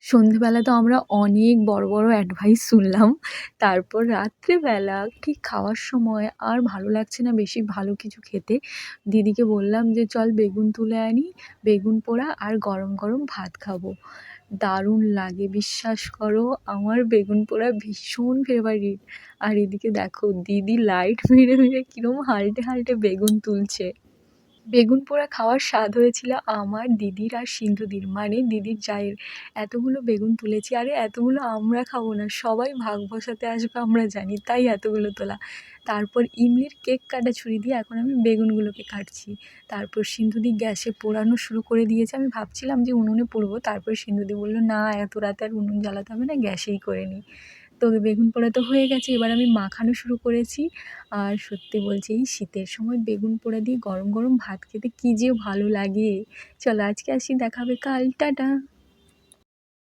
সন্ধেবেলা তো আমরা অনেক বড়, বড় অ্যাডভাইস শুনলাম। তারপর রাত্রেবেলা ঠিক খাওয়ার সময় আর ভালো লাগছে না বেশি ভালো কিছু খেতে। দিদিকে বললাম যে, "চল বেগুন তুলে আনি, বেগুন পোড়া আর গরম, গরম ভাত খাবো।" দারুণ লাগে বিশ্বাস করো আমার বেগুন পোড়া ভীষণ ফেভারিট। আর এদিকে দেখো দিদি লাইট মেরে, মেরে কিরম হালটে, হালটে বেগুন তুলছে। বেগুন পোড়া খাওয়ার স্বাদ হয়েছিল আমার, দিদির আর সিন্ধুদির মানে দিদির জায়ের। এতগুলো বেগুন তুলেছি, আরে এতগুলো আমরা খাবো না, সবাই ভাগ বসাতে আসবে আমরা জানি, তাই এতগুলো তোলা। তারপর ইমলির কেক কাটা ছুরি দিয়ে এখন আমি বেগুনগুলোকে কাটছি। তারপর সিন্ধুদি গ্যাসে পোড়ানো শুরু করে দিয়েছে, আমি ভাবছিলাম যে উনুনে পোড়বো, তারপর সিন্ধুদি বললো না এত রাতে আর উনুন জ্বালাতে হবে না, গ্যাসেই করে নিই। তো বেগুন পোড়া তো হয়ে গেছে, এবার আমি মাখানো শুরু করেছি। আর সত্যি বলছি এই শীতের সময় বেগুন পোড়া দিয়ে গরম গরম ভাত খেতে কী যে ভালো লাগে। চলো আজকে আসি, দেখা হবে কাল, টাটা।